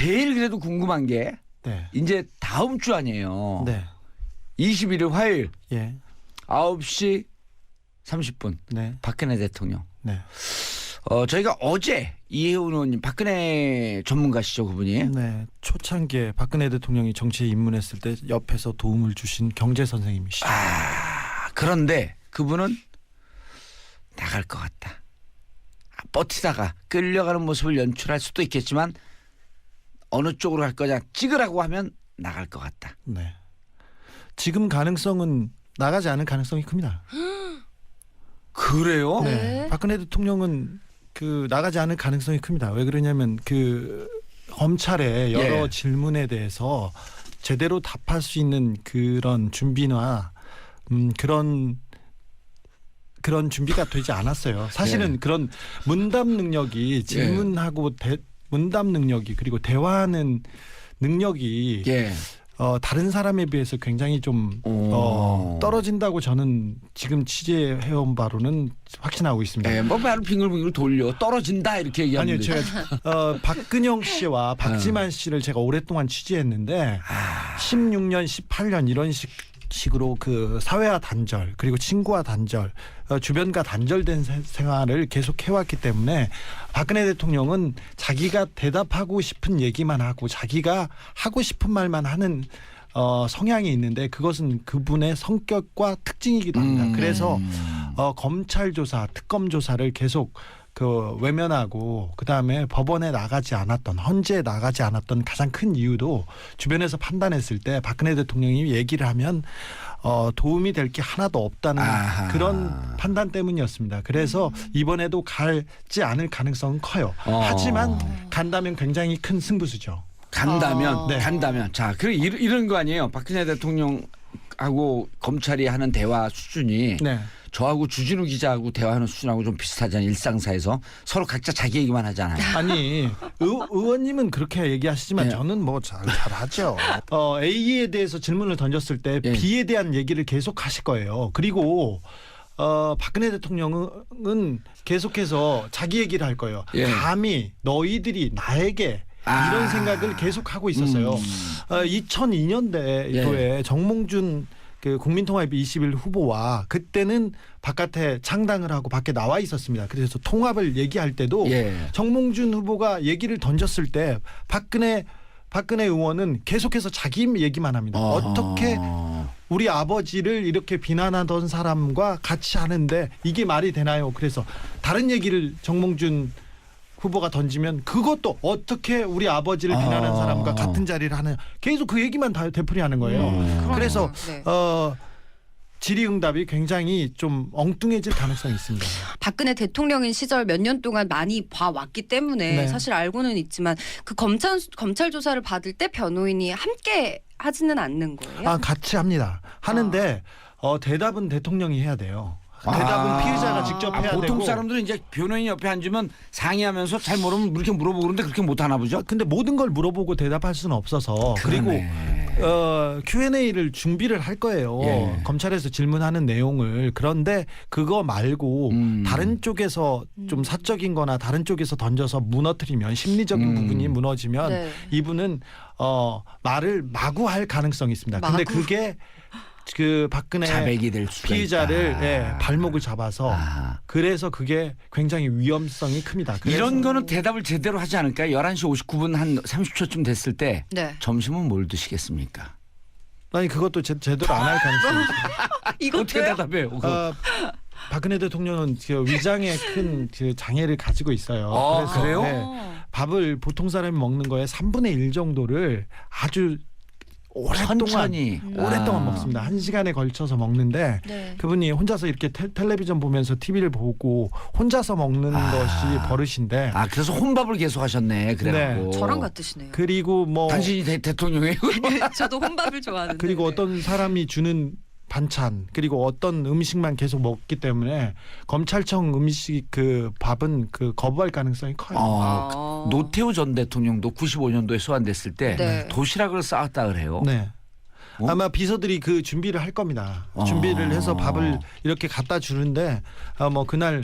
제일 그래도 궁금한 게 네. 이제 다음 주 아니에요. 네. 21일 화요일 예. 9시 30분 네. 박근혜 대통령. 네. 저희가 어제 이혜훈 의원님 박근혜 전문가시죠 그분이. 네. 초창기에 박근혜 대통령이 정치에 입문했을 때 옆에서 도움을 주신 경제 선생님이시죠. 그런데 그분은 나갈 것 같다. 버티다가 끌려가는 모습을 연출할 수도 있겠지만 어느 쪽으로 갈 거냐 찍으라고 하면 나갈 것 같다. 네. 지금 가능성은 나가지 않을 가능성이 큽니다. 그래요? 네. 박근혜 대통령은 그 나가지 않을 가능성이 큽니다. 왜 그러냐면 그 검찰의 여러 예. 질문에 대해서 제대로 답할 수 있는 그런 준비나 그런 준비가 되지 않았어요. 사실은 예. 그런 문답 능력이 질문하고 문답 능력이 그리고 대화하는 능력이 예. 다른 사람에 비해서 굉장히 좀 오. 떨어진다고 저는 지금 취재해온 바로는 확신하고 있습니다. 네, 뭐 바로 빙글빙글 돌려 떨어진다 이렇게 아니요, 얘기하는데. 제가 박근영 씨와 박지만 씨를 제가 오랫동안 취재했는데 16년, 18년 이런 식으로 그 사회와 단절 그리고 친구와 단절, 주변과 단절된 생활을 계속 해왔기 때문에 박근혜 대통령은 자기가 대답하고 싶은 얘기만 하고 자기가 하고 싶은 말만 하는 성향이 있는데 그것은 그분의 성격과 특징이기도 합니다. 그래서 검찰 조사, 특검 조사를 계속 그 외면하고 그다음에 법원에 나가지 않았던 헌재에 나가지 않았던 가장 큰 이유도 주변에서 판단했을 때 박근혜 대통령이 얘기를 하면 도움이 될 게 하나도 없다는 그런 판단 때문이었습니다. 그래서 이번에도 가지 않을 가능성은 커요. 하지만 간다면 굉장히 큰 승부수죠. 간다면 네. 간다면 자, 그 이런 거 아니에요. 박근혜 대통령하고 검찰이 하는 대화 수준이 네. 저하고 주진우 기자하고 대화하는 수준하고 좀 비슷하잖아요. 일상사에서 서로 각자 자기 얘기만 하잖아요. 아니 의원님은 그렇게 얘기하시지만 네. 저는 뭐 잘하죠. A에 대해서 질문을 던졌을 때 네. B에 대한 얘기를 계속 하실 거예요. 그리고 박근혜 대통령은 계속해서 자기 얘기를 할 거예요. 예. 감히 너희들이 나에게 이런 생각을 계속 하고 있었어요. 2002년도에 예. 정몽준 그 국민통합 21 후보와 그때는 바깥에 창당을 하고 밖에 나와 있었습니다. 그래서 통합을 얘기할 때도 예. 정몽준 후보가 얘기를 던졌을 때 박근혜 의원은 계속해서 자기 얘기만 합니다. 어떻게 우리 아버지를 이렇게 비난하던 사람과 같이 하는데 이게 말이 되나요? 그래서 다른 얘기를 정몽준 후보가 던지면 그것도 어떻게 우리 아버지를 비난하는 사람과 같은 자리를 하느냐 계속 그 얘기만 다 되풀이하는 거예요. 그래서 네. 질의응답이 굉장히 좀 엉뚱해질 가능성이 있습니다. 박근혜 대통령인 시절 몇 년 동안 많이 봐왔기 때문에 네. 사실 알고는 있지만 그 검찰 조사를 받을 때 변호인이 함께 하지는 않는 거예요. 같이 합니다. 하는데 대답은 대통령이 해야 돼요. 대답은 피의자가 직접 해야 되고. 보통 사람들은 이제 변호인 옆에 앉으면 상의하면서 잘 모르면 이렇게 물어보고 그러는데 그렇게 못하나 보죠. 근데 모든 걸 물어보고 대답할 수는 없어서 그리고 Q&A를 준비를 할 거예요. 예. 검찰에서 질문하는 내용을. 그런데 그거 말고 다른 쪽에서 좀 사적인 거나 다른 쪽에서 던져서 무너뜨리면 심리적인 부분이 무너지면 네. 이분은 말을 마구 할 가능성이 있습니다. 근데 마구? 그게 그 박근혜 자백이 될 수가 피의자를 있다. 발목을 잡아서 그래서 그게 굉장히 위험성이 큽니다. 그래서 이런 거는 대답을 제대로 하지 않을까요? 11시 59분 한 30초쯤 됐을 때 네. 점심은 뭘 드시겠습니까? 아니 그것도 제대로 안 할 가능성이 있습니다. 어떻게 대답해요? 그거? 박근혜 대통령은 그 위장에 큰 그 장애를 가지고 있어요. 그래요? 밥을 보통 사람이 먹는 거에 3분의 1 정도를 아주 천천히. 오랫동안 먹습니다. 1시간에 걸쳐서 먹는데 네. 그분이 혼자서 이렇게 텔레비전 보면서 TV를 보고 혼자서 먹는 것이 버릇인데 그래서 혼밥을 계속 하셨네. 그래갖고. 저랑 같으시네요. 그리고 뭐 당신이 대통령이에요? 저도 혼밥을 좋아하는데. 그리고 어떤 사람이 주는 반찬 그리고 어떤 음식만 계속 먹기 때문에 검찰청 음식 그 밥은 그 거부할 가능성이 커요. 노태우 전 대통령도 95년도에 소환됐을 때 네. 도시락을 싸왔다 그래요. 네. 아마 비서들이 그 준비를 할 겁니다. 준비를 해서 밥을 이렇게 갖다 주는데 뭐 그날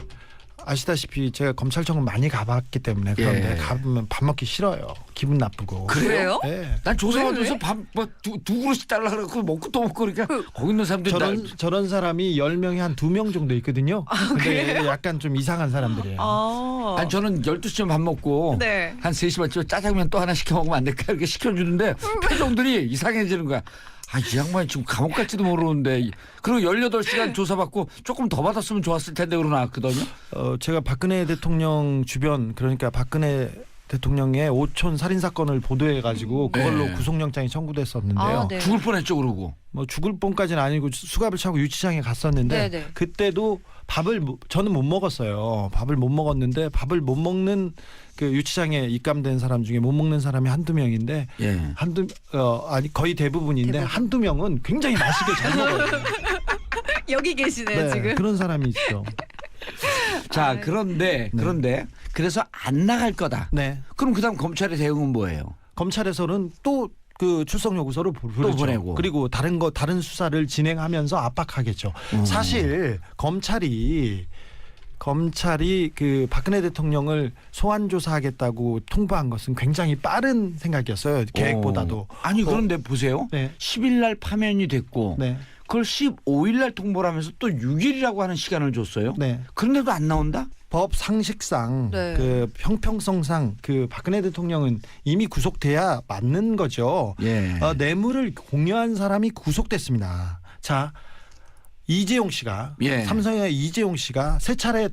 아시다시피 제가 검찰청을 많이 가봤기 때문에 그런데 예. 가보면 밥 먹기 싫어요. 기분 나쁘고. 그래요? 네. 난 조사받으면서 왜? 밥두 그릇씩 달라 그러고 먹고 또 먹고 그러니까 거기 있는 사람들이 저런 사람이 10명에 한 2명 정도 있거든요. 근데 그래요? 약간 좀 이상한 사람들이에요. 아. 아니 저는 12시쯤 밥 먹고 네. 한 3시 반쯤 짜장면 또 하나 시켜 먹으면 안 될까 이렇게 시켜주는데 표정들이 이상해지는 거야. 아, 이 양반이 지금 감옥 갈지도 모르는데. 그리고 18시간 조사받고 조금 더 받았으면 좋았을 텐데 그러고 나왔거든요. 제가 박근혜 대통령 주변 그러니까 박근혜 대통령의 오촌 살인 사건을 보도해 가지고 그걸로 네. 구속영장이 청구됐었는데요. 아, 네. 죽을 뻔했죠 그러고. 뭐 죽을 뻔까지는 아니고 수갑을 차고 유치장에 갔었는데 네네. 그때도 저는 못 먹었어요. 밥을 못 먹었는데 밥을 못 먹는 그 유치장에 입감된 사람 중에 못 먹는 사람이 한두 명인데 예. 아니 거의 대부분인데 대부분. 한두 명은 굉장히 맛있게 잘 먹어요. 여기 계시네요 네, 지금. 그런 사람이 있죠. 자 그런데 그래서 안 나갈 거다. 네. 그럼 그다음 검찰의 대응은 뭐예요? 검찰에서는 또 그 출석 요구서를 부르죠. 보내고. 그리고 다른 수사를 진행하면서 압박하겠죠. 사실 검찰이 그 박근혜 대통령을 소환 조사하겠다고 통보한 것은 굉장히 빠른 생각이었어요. 계획보다도. 아니 그런데 보세요. 네. 10일 날 파면이 됐고 네. 그걸 15일 날 통보를 하면서 또 6일이라고 하는 시간을 줬어요. 네. 그런데도 안 나온다? 법 상식상 네. 그 형평성상 그 박근혜 대통령은 이미 구속돼야 맞는 거죠. 예. 뇌물을 공유한 사람이 구속됐습니다. 자, 이재용 씨가 예. 삼성의 이재용 씨가 세 차례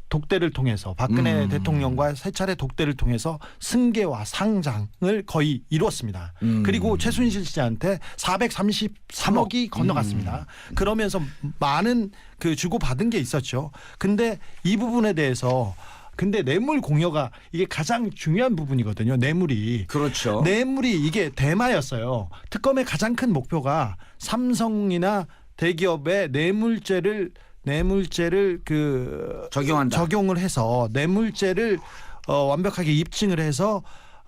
독대를 통해서 박근혜 대통령과 세 차례 독대를 통해서 승계와 상장을 거의 이루었습니다. 그리고 최순실 씨한테 433억이 건너갔습니다. 그러면서 많은 그 주고받은 게 있었죠. 근데 이 부분에 대해서 근데 뇌물 공여가 이게 가장 중요한 부분이거든요. 뇌물이. 그렇죠. 뇌물이 이게 대마였어요. 특검의 가장 큰 목표가 삼성이나 대기업의 뇌물죄를 적용한다. 적용을 해서 뇌물죄를 완벽하게 입증을 해서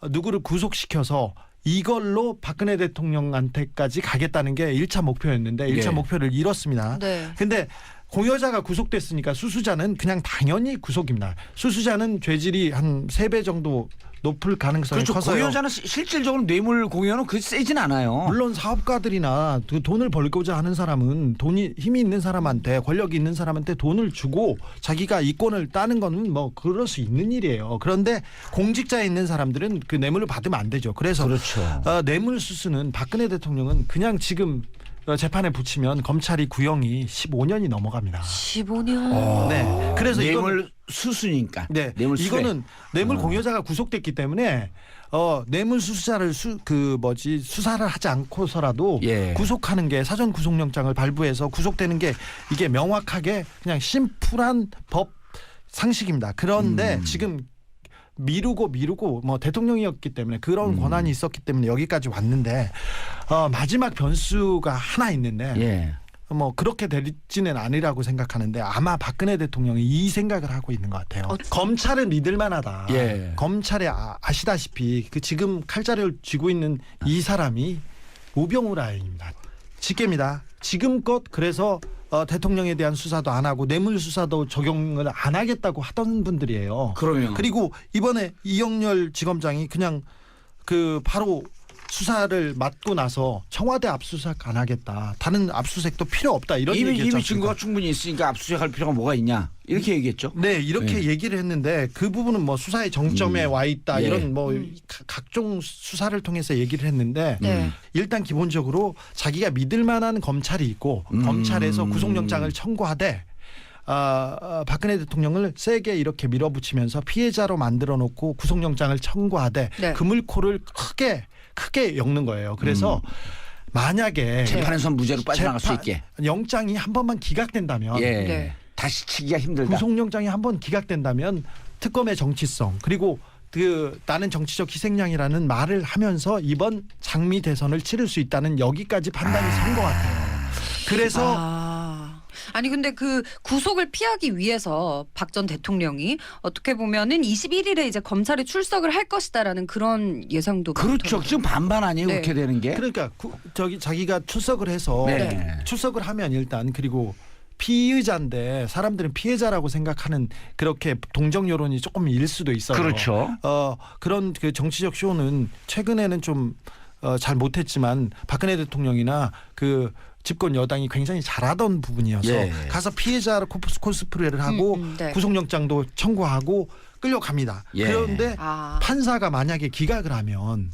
누구를 구속시켜서 이걸로 박근혜 대통령한테까지 가겠다는 게 1차 목표였는데 1차 예. 목표를 이뤘습니다. 네. 근데 공여자가 구속됐으니까 수수자는 그냥 당연히 구속입니다. 수수자는 죄질이 한 3배 정도 높을 가능성이 그렇죠. 커서요. 공여자는 실질적으로 뇌물 공여는 그 세진 않아요. 물론 사업가들이나 그 돈을 벌고자 하는 사람은 힘이 있는 사람한테 권력이 있는 사람한테 돈을 주고 자기가 이권을 따는 거는 뭐 그럴 수 있는 일이에요. 그런데 공직자에 있는 사람들은 그 뇌물을 받으면 안 되죠. 그래서 그렇죠. 뇌물 수수는 박근혜 대통령은 그냥 지금 재판에 붙이면 검찰이 구형이 15년이 넘어갑니다. 15년. 네. 그래서 뇌물 수수니까. 네, 뇌물 수뢰. 이거는 뇌물 공여자가 구속됐기 때문에 뇌물 수수자를 수사를 하지 않고서라도 예. 구속하는 게 사전 구속영장을 발부해서 구속되는 게 이게 명확하게 그냥 심플한 법 상식입니다. 그런데 지금 미루고 뭐 대통령이었기 때문에 그런 권한이 있었기 때문에 여기까지 왔는데 마지막 변수가 하나 있는데 예. 뭐 그렇게 될지는 아니라고 생각하는데 아마 박근혜 대통령이 이 생각을 하고 있는 것 같아요. 검찰을 믿을 만하다. 예. 검찰에 아시다시피 그 지금 칼자루를 쥐고 있는 이 사람이 우병우라입니다. 직계입니다. 지금껏 그래서 대통령에 대한 수사도 안 하고 뇌물 수사도 적용을 안 하겠다고 하던 분들이에요. 그러면 그리고 이번에 이영렬 지검장이 그냥 그 바로 수사를 맡고 나서 청와대 압수수색 안 하겠다. 다른 압수수색도 필요 없다. 이런 얘기했죠. 이미 증거가 충분히 있으니까 압수수색할 필요가 뭐가 있냐 이렇게 얘기했죠. 네, 이렇게 얘기를 했는데 그 부분은 뭐 수사의 정점에 와 있다. 예. 이런 뭐 각종 수사를 통해서 얘기를 했는데 네. 일단 기본적으로 자기가 믿을 만한 검찰이 있고 검찰에서 구속영장을 청구하되 박근혜 대통령을 세게 이렇게 밀어붙이면서 피해자로 만들어 놓고 구속영장을 청구하되 네. 그물코를 크게 엮는 거예요. 그래서 만약에 재판에서 무죄로 빠져나갈 수 있게. 영장이 한 번만 기각된다면 예. 네. 다시 치기가 힘들다. 구속영장이 한 번 기각된다면 특검의 정치성 그리고 나는 정치적 희생양이라는 말을 하면서 이번 장미 대선을 치를 수 있다는 여기까지 판단이 선 것 같아요. 그래서 아니 근데 그 구속을 피하기 위해서 박 전 대통령이 어떻게 보면은 21일에 이제 검찰에 출석을 할 것이다라는 그런 예상도 그렇죠. 많더라고요. 지금 반반 아니에요 네. 그렇게 되는 게. 그러니까 자기가 출석을 해서 네. 출석을 하면 일단 그리고 피의자인데 사람들은 피해자라고 생각하는 그렇게 동정 여론이 조금 일 수도 있어요. 그렇죠. 그런 그 정치적 쇼는 최근에는 좀 잘 못했지만 박근혜 대통령이나 그 집권 여당이 굉장히 잘하던 부분이어서 예. 가서 피해자로 코스프레를 하고 네. 구속영장도 청구하고 끌려갑니다. 예. 그런데 판사가 만약에 기각을 하면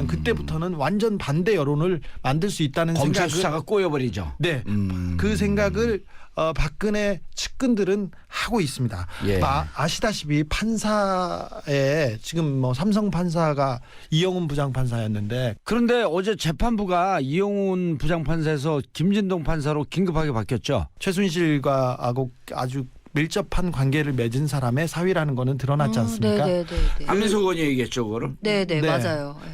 그때부터는 완전 반대 여론을 만들 수 있다는 검찰 생각을 수사가 꼬여버리죠. 네. 그 생각을 박근혜 측근들은 하고 있습니다. 예. 아시다시피 판사에 지금 뭐 삼성 판사가 이영훈 부장판사였는데 그런데 어제 재판부가 이용훈 부장판사에서 김진동 판사로 긴급하게 바뀌었죠. 최순실과 하고 아주 밀접한 관계를 맺은 사람의 사위라는 거는 드러났지 않습니까? 네네네. 안민석 의원이 얘기했죠, 그거를. 네네 네. 맞아요. 네.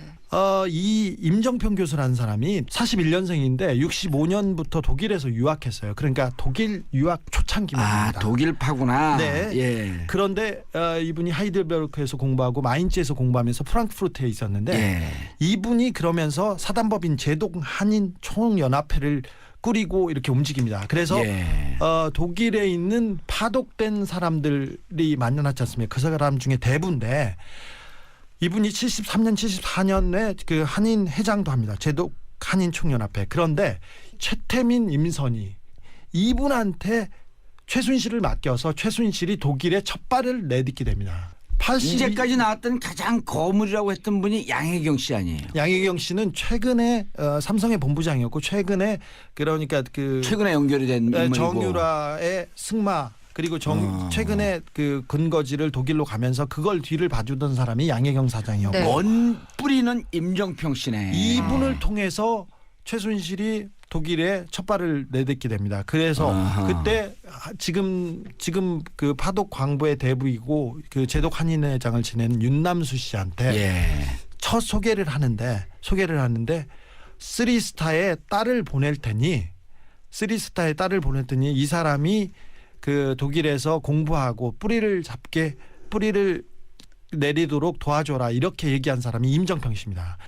이 임정평 교수라는 사람이 41년생인데 65년부터 독일에서 유학했어요. 그러니까 독일 유학 초창기입니다. 독일파구나. 네. 예. 그런데 이분이 하이델베르크에서 공부하고 마인츠에서 공부하면서 프랑크푸르트에 있었는데 예. 이분이 그러면서 사단법인 제독 한인 총연합회를 꾸리고 이렇게 움직입니다. 그래서 예. 독일에 있는 파독된 사람들이 만나놨지 않습니까? 그 사람 중에 대부인데 이분이 73년, 74년에 그 한인 회장도 합니다. 제독 한인 총연합회. 그런데 최태민, 임선희 이분한테 최순실을 맡겨서 최순실이 독일에 첫 발을 내딛게 됩니다. 이제까지 나왔던 가장 거물이라고 했던 분이 양혜경 씨 아니에요. 양혜경 씨는 최근에 삼성의 본부장이었고 최근에 그러니까 그 최근에 연결이 된 인물이고. 정유라의 승마 그리고 최근에 그 근거지를 독일로 가면서 그걸 뒤를 봐주던 사람이 양혜경 사장이었고 네. 원 뿌리는 임정평 씨네. 이분을 통해서 최순실이 독일에 첫 발을 내딛게 됩니다. 그래서 그때 지금 그 파독 광부의 대부이고 그 제독 한인회장을 지낸 윤남수 씨한테 예. 첫 소개를 하는데 쓰리스타에 딸을 보낼 테니 이 사람이 그 독일에서 공부하고 뿌리를 내리도록 도와줘라 이렇게 얘기한 사람이 임정평 씨입니다.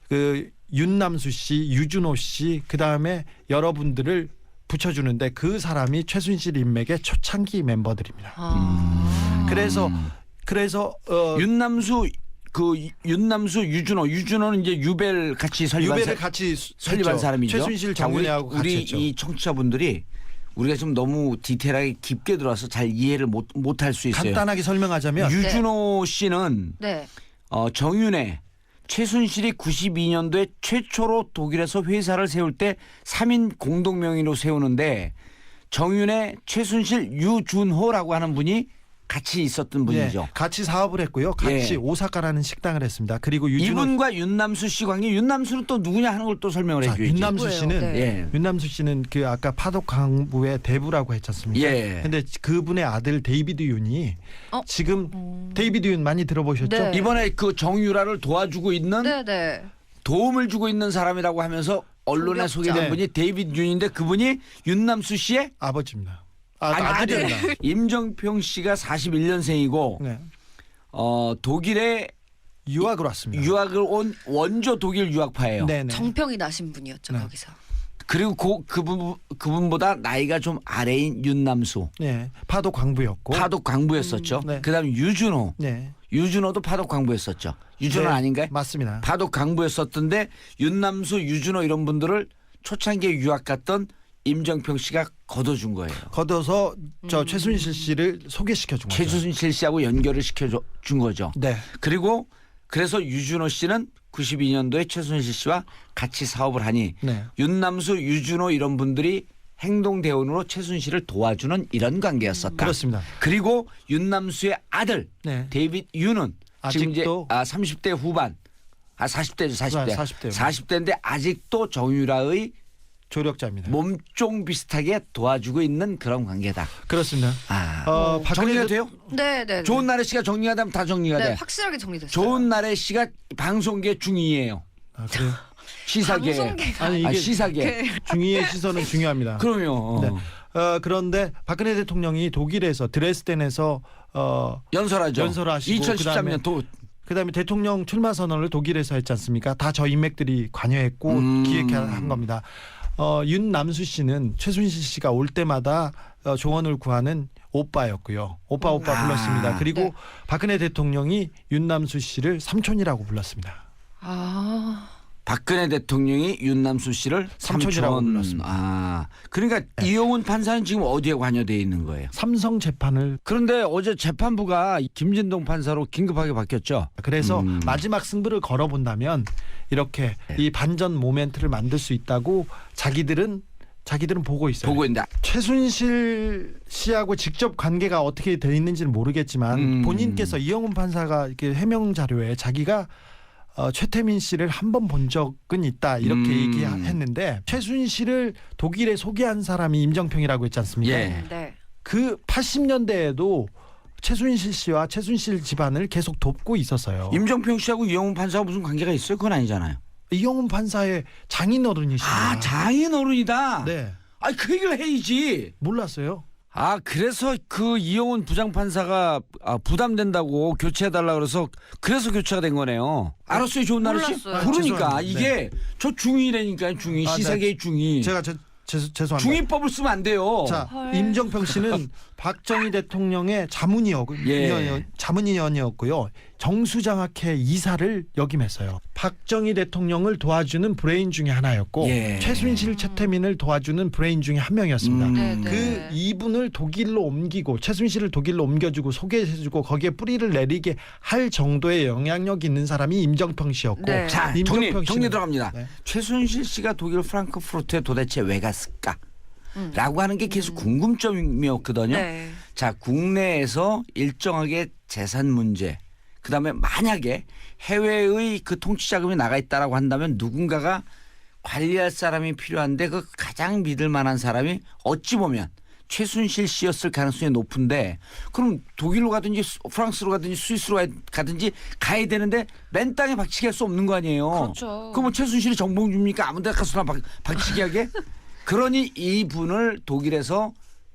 그 윤남수 씨, 유준호 씨, 그 다음에 여러분들을 붙여주는데 그 사람이 최순실 인맥의 초창기 member들입니다. 그래서 윤남수 유준호는 이제 유배를 같이 설립한 했죠. 사람이죠. 최순실 정윤회하고 같이 우리 했죠. 이 청취자분들이 우리가 좀 너무 디테일하게 깊게 들어와서 잘 이해를 못할 수 있어요. 간단하게 설명하자면 유준호 씨는 네. 정윤회 최순실이 92년도에 최초로 독일에서 회사를 세울 때 3인 공동명의로 세우는데 정윤회, 최순실, 유준호라고 하는 분이 같이 있었던 분이죠. 네, 같이 사업을 했고요. 같이 예. 오사카라는 식당을 했습니다. 그리고 유준호 이분과 윤남수 씨 관계, 윤남수는 또 누구냐 하는 걸 또 설명을 해줘야지. 윤남수 씨는 네. 예. 윤남수 씨는 그 아까 파독 강부의 대부라고 했지 않습니까? 예. 근데 그분의 아들 데이비드 윤이 지금 데이비드 윤 많이 들어보셨죠? 네. 이번에 그 정유라를 도와주고 있는 네네. 도움을 주고 있는 사람이라고 하면서 언론에 소개업자. 소개된 네. 분이 데이비드 윤인데 그분이 윤남수 씨의 아버지입니다. 아들입니다. 임정평 씨가 41년생이고 네. 독일에 유학을 왔습니다. 유학을 온 원조 독일 유학파예요. 네네. 정평이 나신 분이었죠 네. 거기서. 그리고 그분보다 나이가 좀 아래인 윤남수. 네. 파독 광부였고. 파독 광부였었죠. 네. 그다음에 유준호. 네. 유준호도 파독 광부였었죠. 유준호 네, 아닌가요? 맞습니다. 파독 광부였었던데 윤남수, 유준호 이런 분들을 초창기에 유학 갔던 임정평 씨가 걷어준 거예요. 걷어서 저 최순실 씨를 소개시켜 준 거죠. 최순실 씨하고 연결을 시켜준 거죠. 네. 그리고 그래서 유준호 씨는 92년도에 최순실 씨와 같이 사업을 하니 네. 윤남수, 유준호 이런 분들이 행동대원으로 최순실을 도와주는 이런 관계였었다. 그렇습니다. 그리고 윤남수의 아들 네. 데이빗 윤은 지금 이제 아직도 30대 후반 40대죠. 40대. 40대. 40대인데 아직도 정유라의 조력자입니다. 몸종 비슷하게 도와주고 있는 그런 관계다. 그렇습니다. 정리가 돼요? 네네. 좋은 날의 씨가 정리가 되면 다 정리가 네 돼. 확실하게 정리됐어요. 좋은 날의 씨가 방송계 중위예요. 그래요? 시사계. 방송계가 아니 이게 시사계. 중위의 시선은 중요합니다. 그럼요. 네. 그런데 박근혜 대통령이 독일에서 드레스덴에서 연설하죠. 연설하시고 2013년 그다음에 대통령 출마 선언을 독일에서 했지 않습니까? 다 저 인맥들이 관여했고 기획한 겁니다. 윤남수 씨는 최순실 씨가 올 때마다 조언을 구하는 오빠였고요. 오빠 불렀습니다. 그리고 네. 박근혜 대통령이 윤남수 씨를 삼촌이라고 불렀습니다. 아. 박근혜 대통령이 윤남수 씨를 삼촌이라고 삼촌. 불렀습니다. 아, 그러니까 이용훈 판사는 지금 어디에 관여되어 있는 거예요? 삼성 재판을 그런데 어제 재판부가 김진동 판사로 긴급하게 바뀌었죠. 그래서 마지막 승부를 걸어본다면 이렇게 이 반전 모멘트를 만들 수 있다고 자기들은 보고 있어요. 보고 있는데 최순실 씨하고 직접 관계가 어떻게 돼 있는지는 모르겠지만 본인께서 이영훈 판사가 이렇게 해명 자료에 자기가 최태민 씨를 한 번 본 적은 있다 이렇게 얘기했는데 최순실을 독일에 소개한 사람이 임정평이라고 했지 않습니까? 예. 네. 그 80년대에도 최순실 씨와 최순실 집안을 계속 돕고 있었어요. 임정평 씨하고 이용훈 판사가 무슨 관계가 있어요? 그건 아니잖아요. 이영훈 판사의 장인어른이십니다. 아, 장인 어른이다. 네. 아, 그 얘기를 해야지. 몰랐어요? 아, 그래서 그 이용훈 부장판사가 부담된다고 교체해달라 그래서 교체가 된 거네요. 알았어요, 좋은 나르 씨. 몰랐어요. 그러니까 죄송합니다. 이게 저 중위라니까요, 중위. 아, 시사계의 중위. 제가 죄송합니다. 중위법을 쓰면 안 돼요. 자, 헐. 임정평 씨는 박정희 대통령의 자문위원이었고요. 정수장학회 이사를 역임했어요. 박정희 대통령을 도와주는 브레인 중에 하나였고 예. 최순실, 최태민을 도와주는 브레인 중에 한 명이었습니다. 네, 네. 그 이분을 독일로 옮기고 최순실을 독일로 옮겨주고 소개해주고 거기에 뿌리를 내리게 할 정도의 영향력 있는 사람이 임정평 씨였고 네. 자, 임정평 정리 씨는- 들어갑니다. 네. 최순실 씨가 독일 프랑크푸르트에 도대체 왜 갔을까? 라고 하는 게 계속 궁금점이었거든요. 네. 자, 국내에서 일정하게 재산 문제, 그다음에 만약에 해외의 그 통치 자금이 나가 있다라고 한다면 누군가가 관리할 사람이 필요한데 그 가장 믿을 만한 사람이 어찌 보면 최순실 씨였을 가능성이 높은데 그럼 독일로 가든지 프랑스로 가든지 스위스로 가든지 가야 되는데 맨 땅에 박치기 할 수 없는 거 아니에요. 그렇죠. 그럼 뭐 최순실이 정봉 줍니까? 아무 데 가서나 박치기 하게? 그러니 이분을 독일에서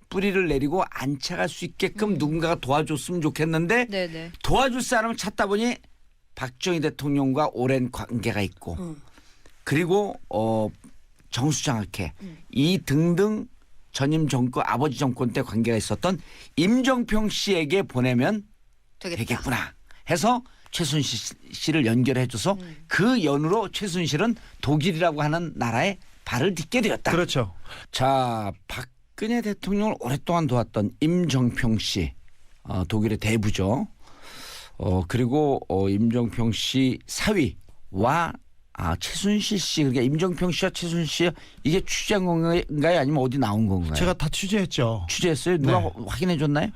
뿌리를 내리고 안착할 수 있게끔 누군가가 도와줬으면 좋겠는데 네네. 도와줄 사람을 찾다 보니 박정희 대통령과 오랜 관계가 있고 그리고 정수장학회 이 등등 전임 정권 아버지 정권 때 관계가 있었던 임정평 씨에게 보내면 되겠구나 해서 최순실 씨를 연결해줘서 그 연으로 최순실은 독일이라고 하는 나라에 발을 딛게 되었다. 그렇죠. 자, 박근혜 대통령을 오랫동안 도왔던 임정평 씨, 독일의 대부죠. 그리고 임정평 씨 사위와 최순실 씨, 그러니까 임정평 씨와 최순실 씨 이게 취재한 건가요? 아니면 어디 나온 건가요? 제가 다 취재했죠. 취재했어요? 누가 네. 확인해 줬나요?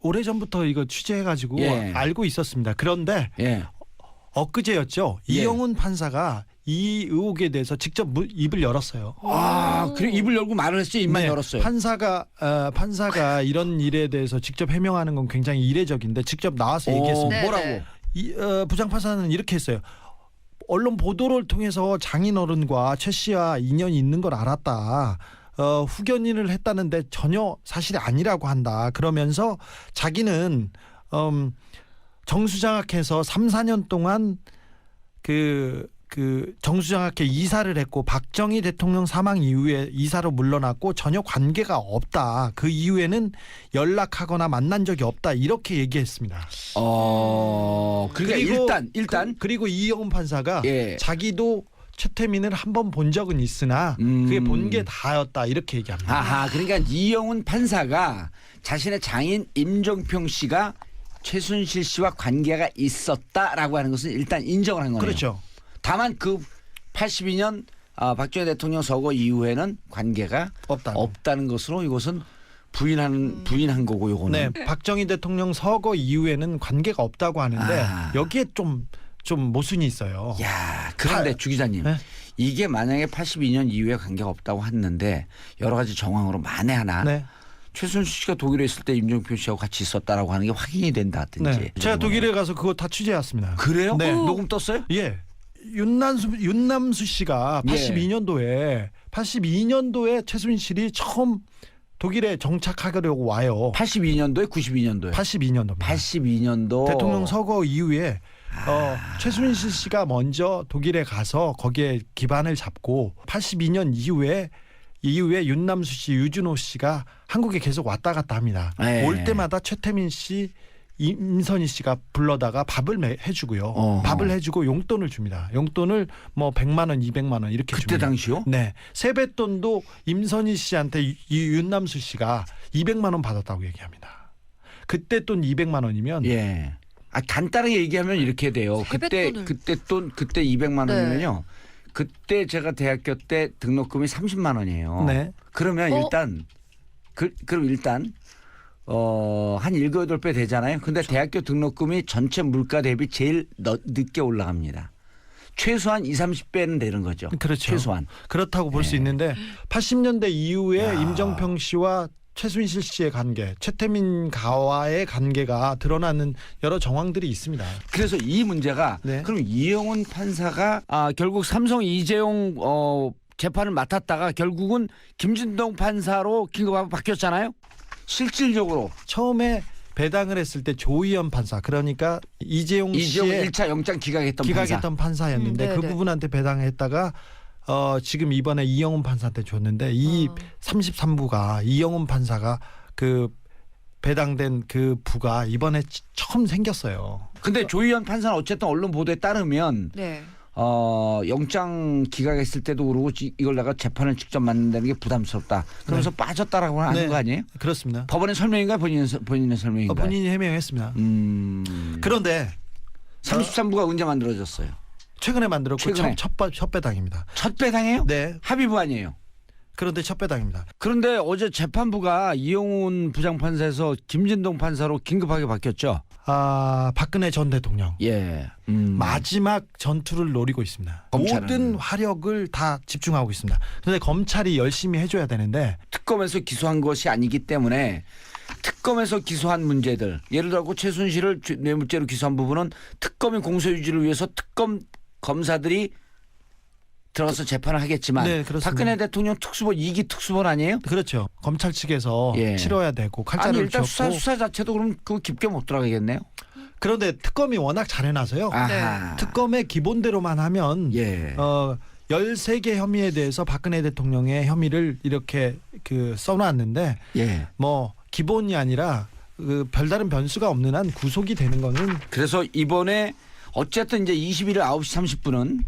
오래전부터 이거 취재해가지고 예. 알고 있었습니다. 그런데 예. 엊그제였죠. 예. 이영훈 판사가 이 의혹에 대해서 직접 입을 열었어요. 그래 입을 열고 말을 했어요. 입만 네, 열었어요. 판사가 이런 일에 대해서 직접 해명하는 건 굉장히 이례적인데 직접 나와서 얘기했습니다. 네, 뭐라고? 네. 부장판사는 이렇게 했어요. 언론 보도를 통해서 장인어른과 최 씨와 인연이 있는 걸 알았다. 후견인을 했다는데 전혀 사실이 아니라고 한다. 그러면서 자기는 정수장학회에서 3, 4년 동안 그 정수장학회 이사를 했고 박정희 대통령 사망 이후에 이사로 물러났고 전혀 관계가 없다. 그 이후에는 연락하거나 만난 적이 없다. 이렇게 얘기했습니다. 그러니까 일단 그리고 이영훈 판사가 예. 자기도 최태민을 한 번 본 적은 있으나 그게 본 게 다였다. 이렇게 얘기합니다. 아하, 그러니까 이영훈 판사가 자신의 장인 임정평 씨가 최순실 씨와 관계가 있었다라고 하는 것은 일단 인정을 한 거네요. 그렇죠. 다만 그 82년 박정희 대통령 서거 이후에는 관계가 없다는 것으로 이것은 부인한 거고 요거는. 네, 박정희 대통령 서거 이후에는 관계가 없다고 하는데 여기에 좀 모순이 있어요. 야, 그런데 주 기자님. 네? 이게 만약에 82년 이후에 관계가 없다고 했는데 여러 가지 정황으로 만에 하나 네. 최순실 씨가 독일에 있을 때 임정평 씨하고 같이 있었다라고 하는 게 확인이 된다든지. 네. 제가 독일에 가서 그거 다 취재했습니다. 그래요? 네. 녹음 떴어요? 예. 윤남수 씨가 예. 82년도에 최순실이 처음 독일에 정착하려고 와요. 82년도에 92년도에. 82년도. 82년도 대통령 서거 이후에 최순실 씨가 먼저 독일에 가서 거기에 기반을 잡고 82년 이후에 윤남수 씨, 유준호 씨가 한국에 계속 왔다 갔다 합니다. 네. 올 때마다 최태민 씨, 임선희 씨가 불러다가 밥을 해주고요. 밥을 해주고 용돈을 줍니다. 용돈을 뭐 100만 원, 200만 원 이렇게 그때 줍니다. 당시요? 네. 세뱃돈도 임선희 씨한테 이 윤남수 씨가 200만 원 받았다고 얘기합니다. 그때 돈 200만 원이면 예. 간단하게 얘기하면 이렇게 돼요. 그때 200만 원이면요. 그때 제가 대학교 때 등록금이 30만 원이에요. 네. 그러면 일단 그럼 일단 한 7, 8배 되잖아요. 근데 대학교 등록금이 전체 물가 대비 제일 늦게 올라갑니다. 최소한 2, 30배는 되는 거죠. 그렇죠. 최소한. 그렇다고 볼 수 있는데 80년대 이후에 야. 임정평 씨와 최순실 씨의 관계, 최태민 가와의 관계가 드러나는 여러 정황들이 있습니다. 그래서 이 문제가 네. 그럼 이영훈 판사가 결국 삼성 이재용 재판을 맡았다가 결국은 김진동 판사로 긴급하게 바뀌었잖아요. 실질적으로 처음에 배당을 했을 때 조의연 판사, 그러니까 이재용 씨의 1차 영장 기각했던 판사였는데 네, 그 네. 부분한테 배당했다가 지금 이번에 이영훈 판사한테 줬는데 이 33부가 이영훈 판사가 그 배당된 그 부가 이번에 처음 생겼어요. 근데 조희연 판사는 어쨌든 언론 보도에 따르면 네. 영장 기각했을 때도 그러고 이걸 내가 재판을 직접 맡는다는 게 부담스럽다. 그러면서 빠졌다라고 하는 네. 거 아니에요? 그렇습니다. 법원의 설명인가요? 본인의 설명인가요? 본인이 해명했습니다. 그런데 33부가 언제 만들어졌어요? 최근에 만들었고 최근에. 첫 배당입니다. 첫 배당이에요? 네. 합의부 아니에요? 그런데 첫 배당입니다. 그런데 어제 재판부가 이영훈 부장판사에서 김진동 판사로 긴급하게 바뀌었죠. 박근혜 전 대통령 예. 마지막 전투를 노리고 있습니다. 검찰은. 모든 화력을 다 집중하고 있습니다. 그런데 검찰이 열심히 해줘야 되는데 특검에서 기소한 것이 아니기 때문에 특검에서 기소한 문제들, 예를 들어 최순실을 뇌물죄로 기소한 부분은 특검의 공소 유지를 위해서 특검 검사들이 들어서 재판을 하겠지만 네, 그렇습니다. 박근혜 대통령 특수본 2기 특수본 아니에요? 그렇죠. 검찰 측에서 예. 치러야 되고 아니 칼자를 일단 쥐었고 수사 자체도 그럼 그거 깊게 못 들어가겠네요. 그런데 특검이 워낙 잘해놔서요. 아하. 특검의 기본대로만 하면 예. 13개 혐의에 대해서 박근혜 대통령의 혐의를 이렇게 써놨는데 예. 뭐 기본이 아니라 별다른 변수가 없는 한 구속이 되는 거는 그래서 이번에 어쨌든 이제 21일 9시 30분은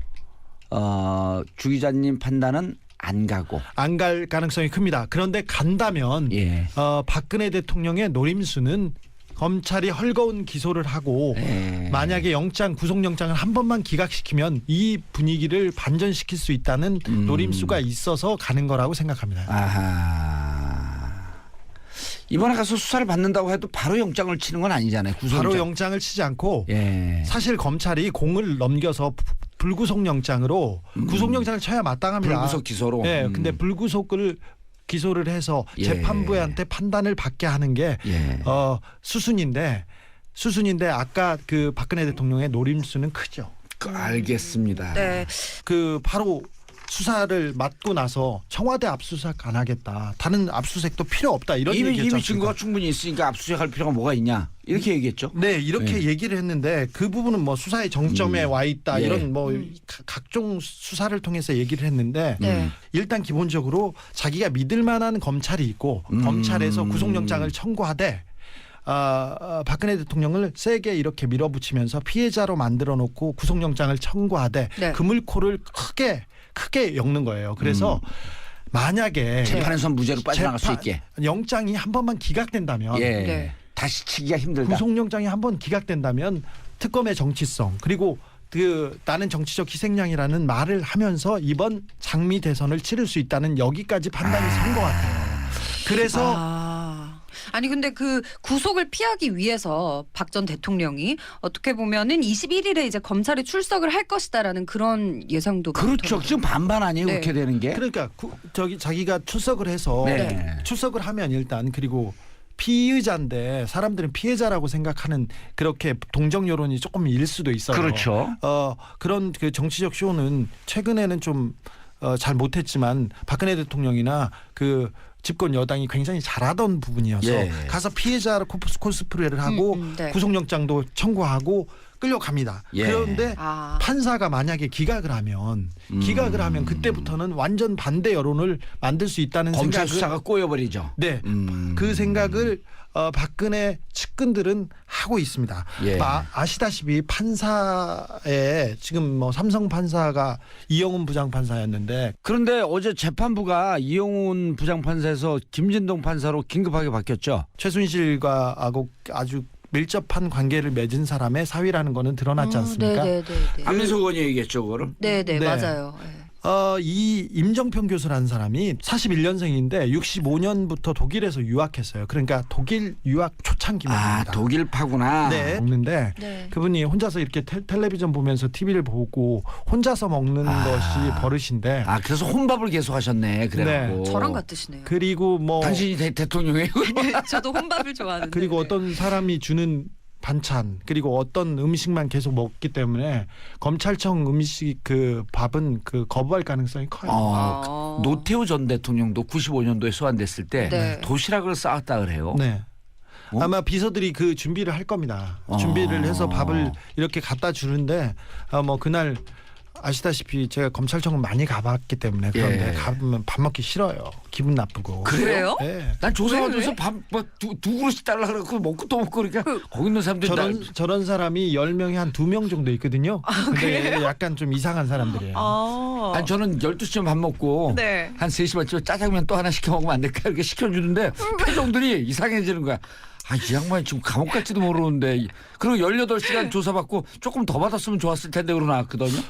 주 기자님 판단은 안 가고 안 갈 가능성이 큽니다. 그런데 간다면 예. 박근혜 대통령의 노림수는 검찰이 헐거운 기소를 하고 예. 만약에 구속영장을 한 번만 기각시키면 이 분위기를 반전시킬 수 있다는 노림수가 있어서 가는 거라고 생각합니다. 아하. 이번에 가서 수사를 받는다고 해도 바로 영장을 치는 건 아니잖아요. 바로 영장을 치지 않고 예. 사실 검찰이 공을 넘겨서 불구속영장으로 구속영장을 쳐야 마땅합니다. 불구속 기소로. 네, 근데 불구속을 기소를 해서 예. 재판부한테 판단을 받게 하는 게 예. 수순인데 아까 박근혜 대통령의 노림수는 크죠. 알겠습니다. 네. 바로 수사를 맡고 나서 청와대 압수수색 안 하겠다. 다른 압수수색도 필요 없다. 이런 얘기였죠. 이미 증거가 충분히 있으니까 압수수색할 필요가 뭐가 있냐 이렇게 얘기했죠. 네, 이렇게 얘기를 했는데 그 부분은 뭐 수사의 정점에 와 있다. 예. 이런 각종 수사를 통해서 얘기를 했는데 네. 일단 기본적으로 자기가 믿을 만한 검찰이 있고 검찰에서 구속영장을 청구하되 박근혜 대통령을 세게 이렇게 밀어붙이면서 피해자로 만들어 놓고 구속영장을 청구하되 네. 그물코를 크게 엮는 거예요. 그래서 만약에 재판에서 무죄로 빠져나갈 수 있게. 영장이 한 번만 기각된다면 예. 네. 다시 치기가 힘들다. 구속영장이 한 번 기각된다면 특검의 정치성 그리고 나는 정치적 희생양이라는 말을 하면서 이번 장미 대선을 치를 수 있다는 여기까지 판단이 선 것 같아요. 그래서 아니 근데 구속을 피하기 위해서 박 전 대통령이 어떻게 보면은 21일에 이제 검찰에 출석을 할 것이다라는 그런 예상도 그렇죠. 많더라고요. 지금 반반 아니에요. 네. 그렇게 되는 게. 그러니까 자기가 출석을 해서 네. 출석을 하면 일단 그리고 피의자인데 사람들은 피해자라고 생각하는 그렇게 동정 여론이 조금 일 수도 있어요. 그렇죠. 그런 정치적 쇼는 최근에는 좀 잘 못했지만 박근혜 대통령이나 집권 여당이 굉장히 잘하던 부분이어서 예. 가서 피해자로 코스프레를 하고 네. 구속영장도 청구하고 끌려갑니다. 예. 그런데 아. 판사가 만약에 기각을 하면 그때부터는 완전 반대 여론을 만들 수 있다는 검찰 생각을 수사가 꼬여버리죠. 네. 그 생각을 박근혜 측근들은 하고 있습니다. 예. 아시다시피 판사에 지금 뭐 삼성 판사가 이영훈 부장판사였는데 그런데 어제 재판부가 이용훈 부장판사에서 김진동 판사로 긴급하게 바뀌었죠. 최순실과 아주 밀접한 관계를 맺은 사람의 사위라는 거는 드러났지 않습니까? 네네네. 안민석 의원이 얘기했죠, 그거를. 네네 네. 맞아요. 네. 이 임정평 교수라는 사람이 41년생인데 65년부터 독일에서 유학했어요. 그러니까 독일 유학 초창기입니다. 독일파구나. 네. 먹는데 네. 그분이 혼자서 이렇게 텔레비전 보면서 TV를 보고 혼자서 먹는 것이 버릇인데. 그래서 혼밥을 계속 하셨네. 그래갖고. 저랑 같으시네요. 그리고 뭐 당신이 대통령이에요. 저도 혼밥을 좋아하는데. 그리고 네. 어떤 사람이 주는 반찬 그리고 어떤 음식만 계속 먹기 때문에 검찰청 음식 그 밥은 그 거부할 가능성이 커요. 노태우 전 대통령도 95년도에 소환됐을 때 네. 도시락을 싸왔다 그래요. 네. 어? 아마 비서들이 그 준비를 할 겁니다. 준비를 해서 밥을 이렇게 갖다 주는데 뭐 그날 아시다시피 제가 검찰청은 많이 가봤기 때문에 그런데 예. 가보면 밥 먹기 싫어요. 기분 나쁘고. 그래요? 네. 난 조사받아서 왜? 밥두 그릇씩 달라 그래갖고 먹고 또 먹고 그러니까 거기 있는 사람들이 저런 사람이 10명에 한 2명 정도 있거든요. 근데 약간 좀 이상한 사람들이에요. 아니 저는 12시쯤 밥 먹고 네. 한 3시 반쯤에 짜장면 또 하나 시켜 먹으면 안 될까 이렇게 시켜주는데 표정들이 이상해지는 거야. 이 양반이 지금 감옥 갈지도 모르는데. 그리고 18시간 조사받고 조금 더 받았으면 좋았을 텐데 그러고 나왔거든요.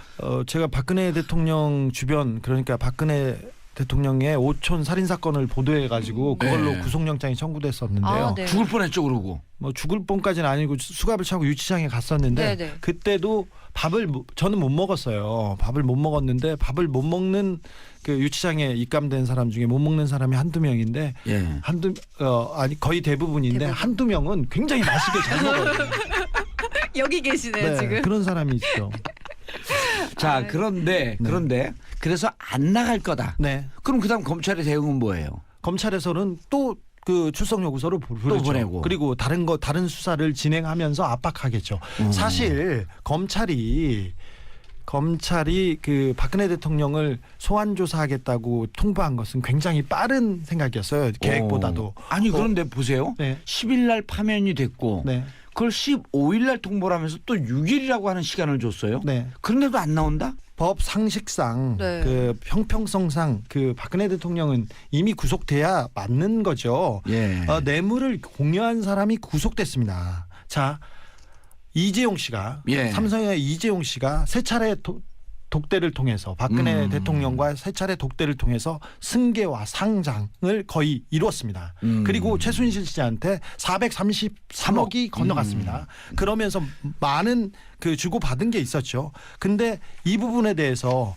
제가 박근혜 대통령 주변 그러니까 박근혜 대통령의 오촌 살인 사건을 보도해 가지고 그걸로 네. 구속영장이 청구됐었는데요. 네. 죽을 뻔했죠 그러고. 뭐 죽을 뻔까지는 아니고 수갑을 차고 유치장에 갔었는데 네네. 그때도 저는 못 먹었어요. 밥을 못 먹었는데 밥을 못 먹는 그 유치장에 입감된 사람 중에 못 먹는 사람이 한두 명인데 예. 거의 대부분인데 대부분. 한두 명은 굉장히 맛있게 잘 먹어요. 여기 계시네요 네, 지금. 그런 사람이 있죠. 자 그런데 그래서 안 나갈 거다. 네. 그럼 그다음 검찰의 대응은 뭐예요? 검찰에서는 또 그 출석 요구서를 부르죠. 보내고. 그리고 다른 수사를 진행하면서 압박하겠죠. 사실 검찰이 그 박근혜 대통령을 소환 조사하겠다고 통보한 것은 굉장히 빠른 생각이었어요. 계획보다도. 아니 그런데 보세요. 네. 10일 날 파면이 됐고 네. 그걸 15일 날 통보를 하면서 또 6일이라고 하는 시간을 줬어요. 네. 그런데도 안 나온다? 법 상식상 네. 그 형평성상 그 박근혜 대통령은 이미 구속돼야 맞는 거죠. 예. 뇌물을 공여한 사람이 구속됐습니다. 자, 이재용 씨가 예. 삼성의 이재용 씨가 세 차례 독대를 통해서 박근혜 대통령과 세 차례 독대를 통해서 승계와 상장을 거의 이루었습니다. 그리고 최순실 씨한테 433억이 건너갔습니다. 그러면서 많은 그 주고받은 게 있었죠. 근데 이 부분에 대해서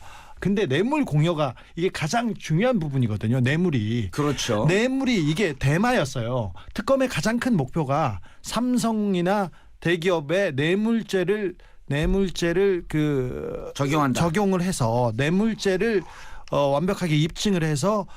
뇌물 공여가 이게 가장 중요한 부분이거든요. 뇌물이. 그렇죠. 뇌물이 이게 대마였어요. 특검의 가장 큰 목표가 삼성이나 대기업의 뇌물죄를 적용한다. 적용을 해서 뇌물죄를 완벽하게 입증을 해서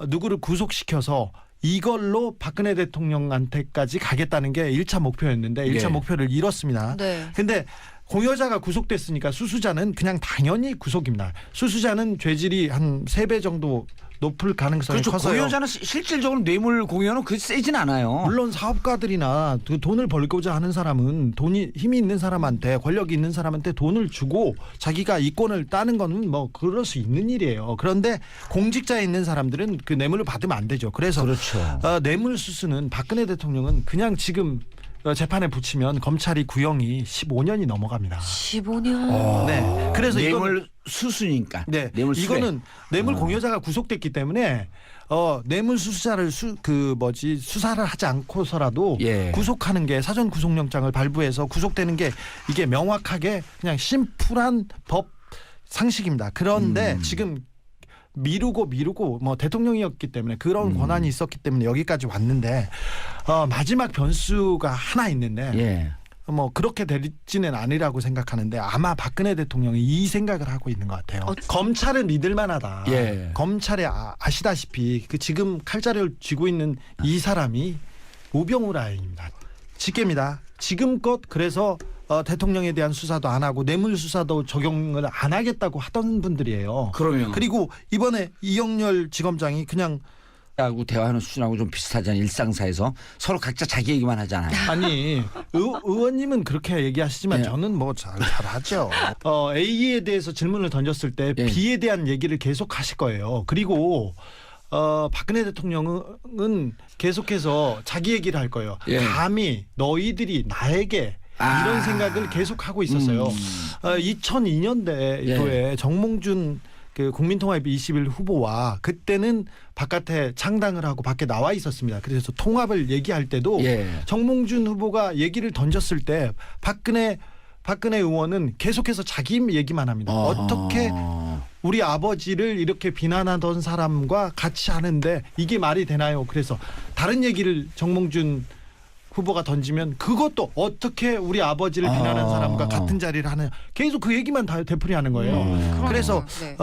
누구를 구속시켜서 이걸로 박근혜 대통령한테까지 가겠다는 게 1차 목표였는데 1차 예. 목표를 이뤘습니다. 네. 근데 공여자가 구속됐으니까 수수자는 그냥 당연히 구속입니다. 수수자는 죄질이 한 3배 정도 높을 가능성이 그렇죠. 커서요. 공여자는 실질적으로 뇌물 공여는 그 세진 않아요. 물론 사업가들이나 그 돈을 벌고자 하는 사람은 힘이 있는 사람한테 권력이 있는 사람한테 돈을 주고 자기가 이권을 따는 거는 뭐 그럴 수 있는 일이에요. 그런데 공직자에 있는 사람들은 그 뇌물을 받으면 안 되죠. 그래서 그렇죠. 뇌물 수수는 박근혜 대통령은 그냥 지금 재판에 붙이면 검찰이 구형이 15년이 넘어갑니다. 15년. 네. 그래서 뇌물 수수니까. 네, 뇌물 수뢰. 이거는 뇌물 공여자가 구속됐기 때문에 뇌물 수수자를 수사를 하지 않고서라도 예. 구속하는 게 사전 구속영장을 발부해서 구속되는 게 이게 명확하게 그냥 심플한 법 상식입니다. 그런데 지금 미루고 뭐 대통령이었기 때문에 그런 권한이 있었기 때문에 여기까지 왔는데 마지막 변수가 하나 있는데 예. 뭐 그렇게 될지는 아니라고 생각하는데 아마 박근혜 대통령이 이 생각을 하고 있는 것 같아요. 검찰은 믿을 만하다. 예. 검찰에 아시다시피 그 지금 칼자루를 쥐고 있는 이 사람이 우병우 라인입니다. 직계입니다. 지금껏 그래서 대통령에 대한 수사도 안 하고 뇌물 수사도 적용을 안 하겠다고 하던 분들이에요. 그러면 그리고 이번에 이영렬 지검장이 그냥 하고 대화하는 수준하고 좀 비슷하잖아요. 일상사에서 서로 각자 자기 얘기만 하잖아요. 아니 의원님은 그렇게 얘기하시지만 네. 저는 뭐 잘하죠. A에 대해서 질문을 던졌을 때 네. B에 대한 얘기를 계속 하실 거예요. 그리고 박근혜 대통령은 계속해서 자기 얘기를 할 거예요. 예. 감히 너희들이 나에게 이런 생각을 계속 하고 있었어요. 2002년도에 정몽준 그 국민통합 21 후보와 그때는 바깥에 창당을 하고 밖에 나와 있었습니다. 그래서 통합을 얘기할 때도 예. 정몽준 후보가 얘기를 던졌을 때 박근혜 의원은 계속해서 자기 얘기만 합니다. 어떻게 우리 아버지를 이렇게 비난하던 사람과 같이 하는데 이게 말이 되나요? 그래서 다른 얘기를 정몽준 후보가 던지면 그것도 어떻게 우리 아버지를 비난하는 사람과 같은 자리를 하느냐. 계속 그 얘기만 다 되풀이하는 거예요. 그래서 네.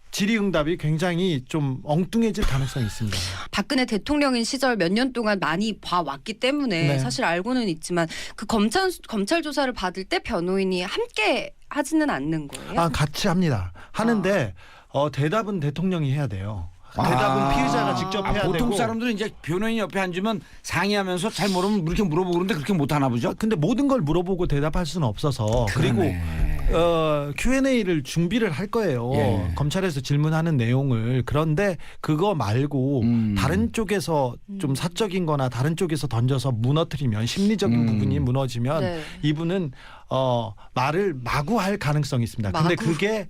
질의응답이 굉장히 좀 엉뚱해질 가능성이 있습니다. 박근혜 대통령인 시절 몇 년 동안 많이 봐왔기 때문에 네. 사실 알고는 있지만 그 검찰 조사를 받을 때 변호인이 함께 하지는 않는 거예요. 같이 합니다. 하는데 대답은 대통령이 해야 돼요. 대답은 피의자가 직접 해야 되고. 보통 사람들은 이제 변호인 옆에 앉으면 상의하면서 잘 모르면 이렇게 물어보고 그러는데 그렇게 못 하나 보죠. 근데 모든 걸 물어보고 대답할 수는 없어서 그리고 Q&A를 준비를 할 거예요. 예. 검찰에서 질문하는 내용을. 그런데 그거 말고 다른 쪽에서 좀 사적인 거나 다른 쪽에서 던져서 무너뜨리면 심리적인 부분이 무너지면 네. 이분은 말을 마구 할 가능성이 있습니다. 근데 마구? 그게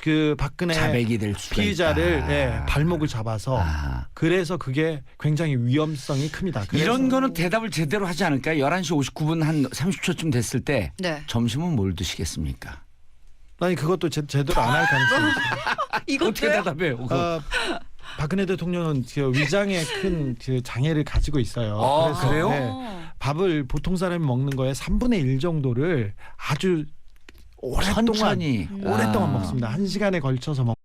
그 박근혜 자백이 될 수가 피의자를 있다. 발목을 잡아서 그래서 그게 굉장히 위험성이 큽니다. 그래서 이런 거는 대답을 제대로 하지 않을까요? 11시 59분 한 30초쯤 됐을 때 네. 점심은 뭘 드시겠습니까? 아니 그것도 제대로 안 할 가능성이 있습니다. 어떻게 대답해요? 박근혜 대통령은 그 위장에 큰 그 장애를 가지고 있어요. 그래요? 밥을 보통 사람이 먹는 거에 3분의 1 정도를 아주 천천히. 오랫동안 먹습니다. 1시간에 걸쳐서 먹.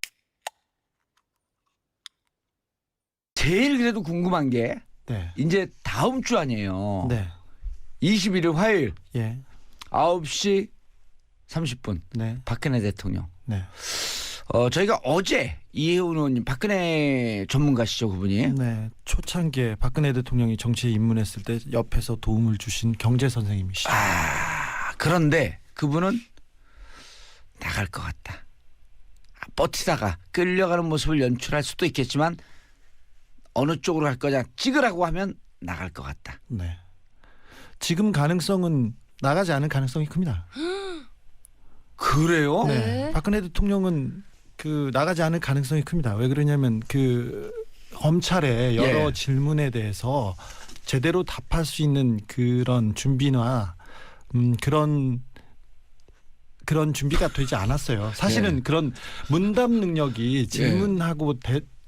제일 그래도 궁금한 게 네. 이제 다음 주 아니에요. 네. 21일 화요일 예. 9시 30분 네. 박근혜 대통령. 네. 저희가 어제 이혜훈 의원님 박근혜 전문가시죠 그분이. 네. 초창기에 박근혜 대통령이 정치에 입문했을 때 옆에서 도움을 주신 경제 선생님이시죠. 그런데 그분은 나갈 것 같다. 버티다가 끌려가는 모습을 연출할 수도 있겠지만 어느 쪽으로 갈 거냐 찍으라고 하면 나갈 것 같다. 네. 지금 가능성은 나가지 않을 가능성이 큽니다. 그래요? 네. 박근혜 대통령은 그 나가지 않을 가능성이 큽니다. 왜 그러냐면 그 검찰의 여러 예. 질문에 대해서 제대로 답할 수 있는 그런 준비나 그런 준비가 되지 않았어요. 사실은 예. 그런 문답 능력이 질문하고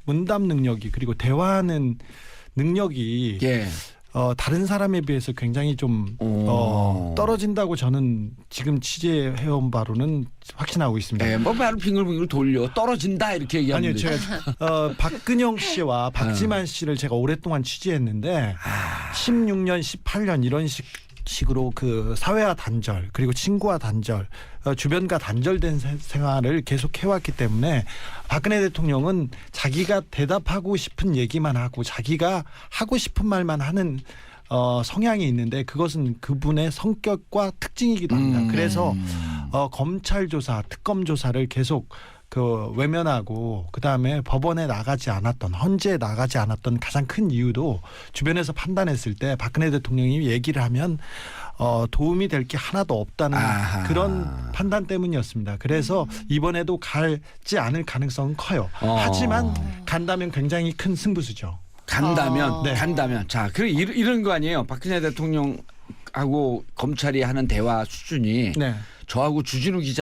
문답 능력이 그리고 대화하는 능력이 예. 다른 사람에 비해서 굉장히 좀 떨어진다고 저는 지금 취재해온 바로는 확신하고 있습니다. 네, 뭐 바로 빙글빙글 돌려 떨어진다 이렇게 얘기하면 아니요, 제가 박근영 씨와 박지만 씨를 제가 오랫동안 취재했는데 16년, 18년 이런 식으로 그 사회와 단절 그리고 친구와 단절, 주변과 단절된 생활을 계속 해왔기 때문에 박근혜 대통령은 자기가 대답하고 싶은 얘기만 하고 자기가 하고 싶은 말만 하는 성향이 있는데 그것은 그분의 성격과 특징이기도 합니다. 그래서 검찰 조사, 특검 조사를 계속 그 외면하고 그다음에 법원에 나가지 않았던 헌재에 나가지 않았던 가장 큰 이유도 주변에서 판단했을 때 박근혜 대통령이 얘기를 하면 도움이 될 게 하나도 없다는 그런 판단 때문이었습니다. 그래서 이번에도 가지 않을 가능성은 커요. 하지만 간다면 굉장히 큰 승부수죠. 간다면 네. 간다면 자 그래 이런 거 아니에요. 박근혜 대통령하고 검찰이 하는 대화 수준이 네. 저하고 주진우 기자